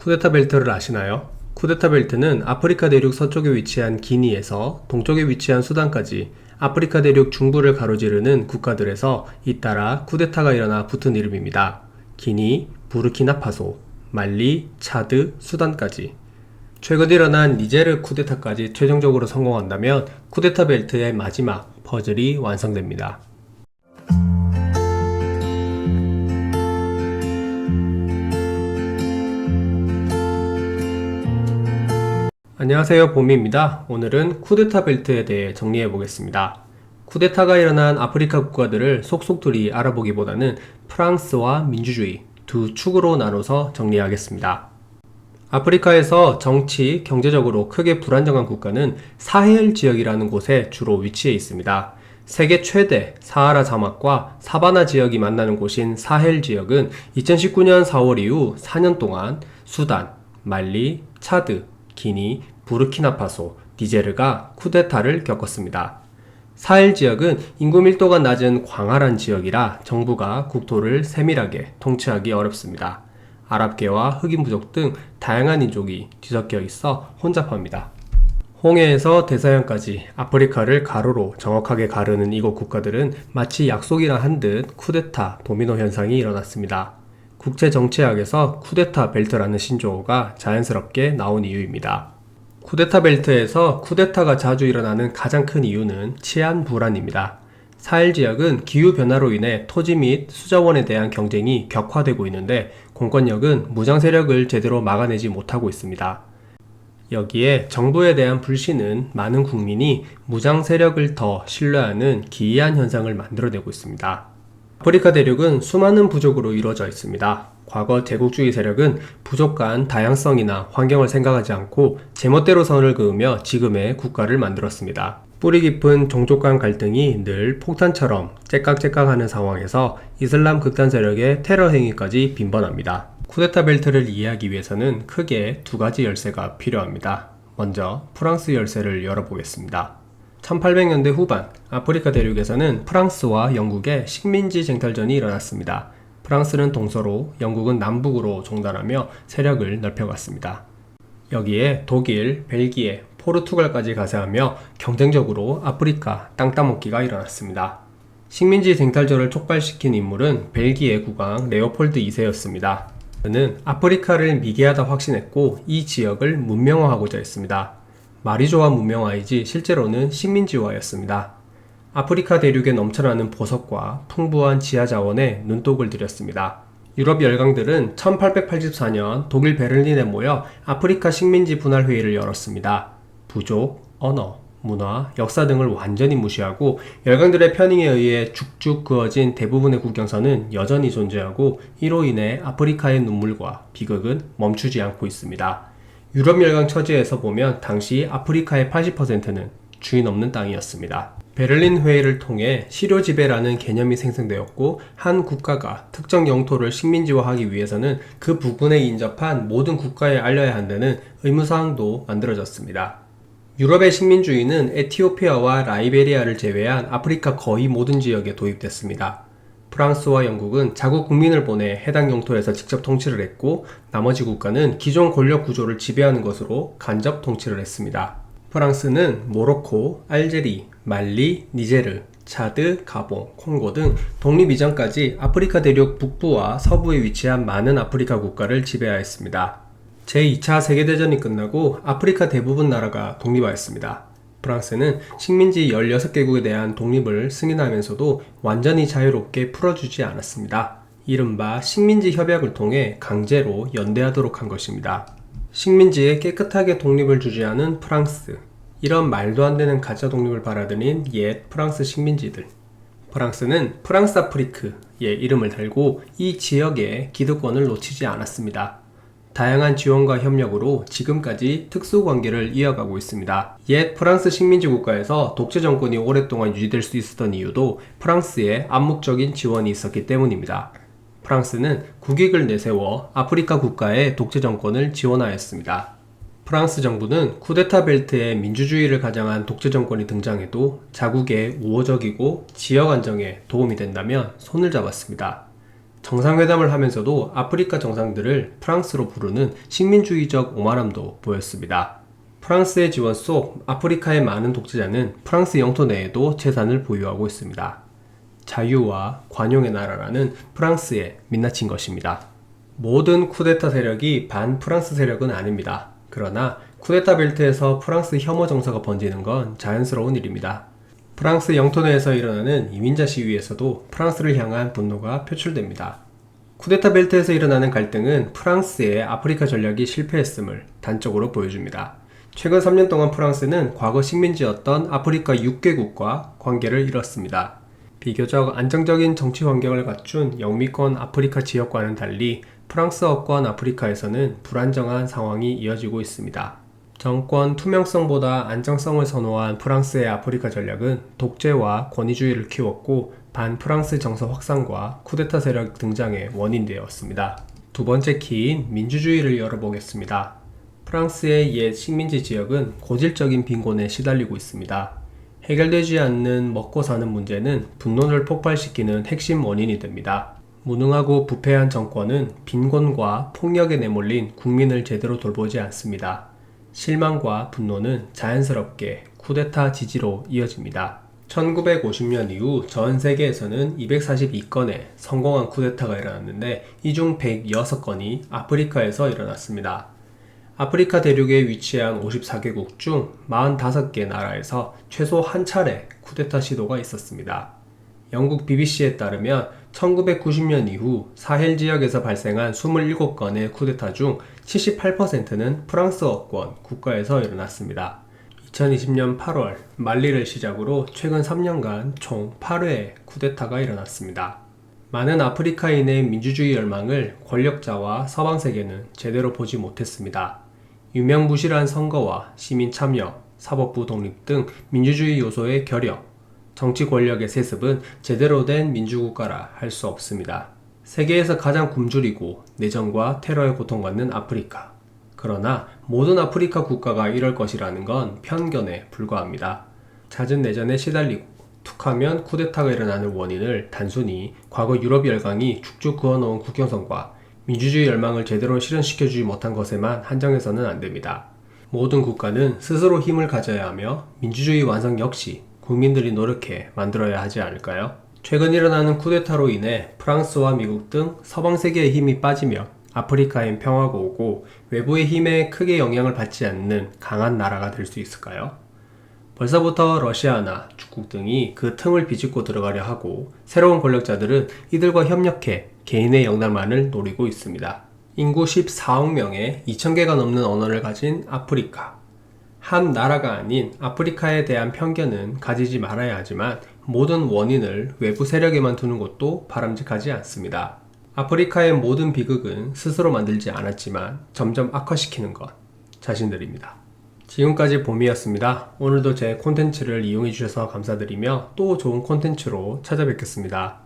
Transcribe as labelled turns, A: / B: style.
A: 쿠데타 벨트를 아시나요? 쿠데타 벨트는 아프리카 대륙 서쪽에 위치한 기니에서 동쪽에 위치한 수단까지 아프리카 대륙 중부를 가로지르는 국가들에서 잇따라 쿠데타가 일어나 붙은 이름입니다. 기니, 부르키나파소, 말리, 차드, 수단까지. 최근 일어난 니제르 쿠데타까지 최종적으로 성공한다면 쿠데타 벨트의 마지막 퍼즐이 완성됩니다. 안녕하세요, 봄입니다. 오늘은 쿠데타 벨트에 대해 정리해 보겠습니다. 쿠데타가 일어난 아프리카 국가들을 속속들이 알아보기보다는 프랑스와 민주주의 두 축으로 나눠서 정리하겠습니다. 아프리카에서 정치, 경제적으로 크게 불안정한 국가는 사헬 지역이라는 곳에 주로 위치해 있습니다. 세계 최대 사하라 사막과 사바나 지역이 만나는 곳인 사헬 지역은 2019년 4월 이후 4년 동안 수단, 말리, 차드, 기니, 부르키나파소, 니제르가 쿠데타를 겪었습니다. 사헬 지역은 인구 밀도가 낮은 광활한 지역이라 정부가 국토를 세밀하게 통치하기 어렵습니다. 아랍계와 흑인 부족 등 다양한 인종이 뒤섞여 있어 혼잡합니다. 홍해에서 대서양까지 아프리카를 가로로 정확하게 가르는 이곳 국가들은 마치 약속이나 한 듯 쿠데타 도미노 현상이 일어났습니다. 국제정치학에서 쿠데타 벨트라는 신조어가 자연스럽게 나온 이유입니다. 쿠데타 벨트에서 쿠데타가 자주 일어나는 가장 큰 이유는 치안 불안입니다. 사헬 지역은 기후변화로 인해 토지 및 수자원에 대한 경쟁이 격화되고 있는데 공권력은 무장 세력을 제대로 막아내지 못하고 있습니다. 여기에 정부에 대한 불신은 많은 국민이 무장 세력을 더 신뢰하는 기이한 현상을 만들어내고 있습니다. 아프리카 대륙은 수많은 부족으로 이루어져 있습니다. 과거 제국주의 세력은 부족 간 다양성이나 환경을 생각하지 않고 제멋대로 선을 그으며 지금의 국가를 만들었습니다. 뿌리 깊은 종족 간 갈등이 늘 폭탄처럼 째깍째깍하는 상황에서 이슬람 극단 세력의 테러 행위까지 빈번합니다. 쿠데타 벨트를 이해하기 위해서는 크게 두 가지 열쇠가 필요합니다. 먼저 프랑스 열쇠를 열어보겠습니다. 1800년대 후반 아프리카 대륙에서는 프랑스와 영국의 식민지 쟁탈전이 일어났습니다. 프랑스는 동서로, 영국은 남북으로 종단하며 세력을 넓혀갔습니다. 여기에 독일, 벨기에, 포르투갈까지 가세하며 경쟁적으로 아프리카 땅 따먹기가 일어났습니다. 식민지 쟁탈전을 촉발시킨 인물은 벨기에 국왕 레오폴드 2세였습니다. 그는 아프리카를 미개하다 확신했고 이 지역을 문명화하고자 했습니다. 말이 좋아 문명화이지 실제로는 식민지화였습니다. 아프리카 대륙에 넘쳐나는 보석과 풍부한 지하 자원에 눈독을 들였습니다. 유럽 열강들은 1884년 독일 베를린에 모여 아프리카 식민지 분할 회의를 열었습니다. 부족, 언어, 문화, 역사 등을 완전히 무시하고 열강들의 편익에 의해 죽죽 그어진 대부분의 국경선은 여전히 존재하고 이로 인해 아프리카의 눈물과 비극은 멈추지 않고 있습니다. 유럽 열강 처지에서 보면 당시 아프리카의 80%는 주인 없는 땅이었습니다. 베를린 회의를 통해 실효지배라는 개념이 생성되었고 한 국가가 특정 영토를 식민지화하기 위해서는 그 부분에 인접한 모든 국가에 알려야 한다는 의무사항도 만들어졌습니다. 유럽의 식민주의는 에티오피아와 라이베리아를 제외한 아프리카 거의 모든 지역에 도입됐습니다. 프랑스와 영국은 자국 국민을 보내 해당 영토에서 직접 통치를 했고 나머지 국가는 기존 권력 구조를 지배하는 것으로 간접 통치를 했습니다. 프랑스는 모로코, 알제리, 말리, 니제르, 차드, 가봉, 콩고 등 독립 이전까지 아프리카 대륙 북부와 서부에 위치한 많은 아프리카 국가를 지배하였습니다. 제2차 세계대전이 끝나고 아프리카 대부분 나라가 독립하였습니다. 프랑스는 식민지 16개국에 대한 독립을 승인하면서도 완전히 자유롭게 풀어주지 않았습니다. 이른바 식민지 협약을 통해 강제로 연대하도록 한 것입니다. 식민지에 깨끗하게 독립을 주지 않은 프랑스. 이런 말도 안 되는 가짜 독립을 바라드는 옛 프랑스 식민지들. 프랑스는 프랑스 아프리크의 이름을 달고 이 지역의 기득권을 놓치지 않았습니다. 다양한 지원과 협력으로 지금까지 특수관계를 이어가고 있습니다. 옛 프랑스 식민지 국가에서 독재 정권이 오랫동안 유지될 수 있었던 이유도 프랑스의 암묵적인 지원이 있었기 때문입니다. 프랑스는 국익을 내세워 아프리카 국가의 독재 정권을 지원하였습니다. 프랑스 정부는 쿠데타 벨트에 민주주의를 가장한 독재 정권이 등장해도 자국의 우호적이고 지역 안정에 도움이 된다면 손을 잡았습니다. 정상회담을 하면서도 아프리카 정상들을 프랑스로 부르는 식민주의적 오만함도 보였습니다. 프랑스의 지원 속 아프리카의 많은 독재자는 프랑스 영토 내에도 재산을 보유하고 있습니다. 자유와 관용의 나라라는 프랑스에 민낯인 것입니다. 모든 쿠데타 세력이 반프랑스 세력은 아닙니다. 그러나 쿠데타 벨트에서 프랑스 혐오 정서가 번지는 건 자연스러운 일입니다. 프랑스 영토 내에서 일어나는 이민자 시위에서도 프랑스를 향한 분노가 표출됩니다. 쿠데타 벨트에서 일어나는 갈등은 프랑스의 아프리카 전략이 실패했음을 단적으로 보여줍니다. 최근 3년 동안 프랑스는 과거 식민지였던 아프리카 6개국과 관계를 잃었습니다. 비교적 안정적인 정치 환경을 갖춘 영미권 아프리카 지역과는 달리 프랑스어권 아프리카에서는 불안정한 상황이 이어지고 있습니다. 정권 투명성보다 안정성을 선호한 프랑스의 아프리카 전략은 독재와 권위주의를 키웠고 반프랑스 정서 확산과 쿠데타 세력 등장의 원인되었습니다. 두 번째 키인 민주주의를 열어보겠습니다. 프랑스의 옛 식민지 지역은 고질적인 빈곤에 시달리고 있습니다. 해결되지 않는 먹고 사는 문제는 분노를 폭발시키는 핵심 원인이 됩니다. 무능하고 부패한 정권은 빈곤과 폭력에 내몰린 국민을 제대로 돌보지 않습니다. 실망과 분노는 자연스럽게 쿠데타 지지로 이어집니다. 1950년 이후 전 세계에서는 242건의 성공한 쿠데타가 일어났는데 이 중 106건이 아프리카에서 일어났습니다. 아프리카 대륙에 위치한 54개국 중 45개 나라에서 최소 한 차례 쿠데타 시도가 있었습니다. 영국 BBC에 따르면 1990년 이후 사헬 지역에서 발생한 27건의 쿠데타 중 78%는 프랑스어권 국가에서 일어났습니다. 2020년 8월 말리를 시작으로 최근 3년간 총 8회의 쿠데타가 일어났습니다. 많은 아프리카인의 민주주의 열망을 권력자와 서방 세계는 제대로 보지 못했습니다. 유명무실한 선거와 시민 참여, 사법부 독립 등 민주주의 요소의 결여, 정치 권력의 세습은 제대로 된 민주국가라 할 수 없습니다. 세계에서 가장 굶주리고 내전과 테러에 고통받는 아프리카. 그러나 모든 아프리카 국가가 이럴 것이라는 건 편견에 불과합니다. 잦은 내전에 시달리고 툭하면 쿠데타가 일어나는 원인을 단순히 과거 유럽 열강이 쭉쭉 그어놓은 국경선과 민주주의 열망을 제대로 실현시켜주지 못한 것에만 한정해서는 안됩니다. 모든 국가는 스스로 힘을 가져야 하며 민주주의 완성 역시 국민들이 노력해 만들어야 하지 않을까요? 최근 일어나는 쿠데타로 인해 프랑스와 미국 등 서방 세계의 힘이 빠지며 아프리카엔 평화가 오고 외부의 힘에 크게 영향을 받지 않는 강한 나라가 될 수 있을까요? 벌써부터 러시아나 중국 등이 그 틈을 비집고 들어가려 하고 새로운 권력자들은 이들과 협력해 개인의 영달만을 노리고 있습니다. 인구 14억 명의 2,000개가 넘는 언어를 가진 아프리카. 한 나라가 아닌 아프리카에 대한 편견은 가지지 말아야 하지만 모든 원인을 외부 세력에만 두는 것도 바람직하지 않습니다. 아프리카의 모든 비극은 스스로 만들지 않았지만 점점 악화시키는 것 자신들입니다. 지금까지 봄이었습니다. 오늘도 제 콘텐츠를 이용해 주셔서 감사드리며 또 좋은 콘텐츠로 찾아뵙겠습니다.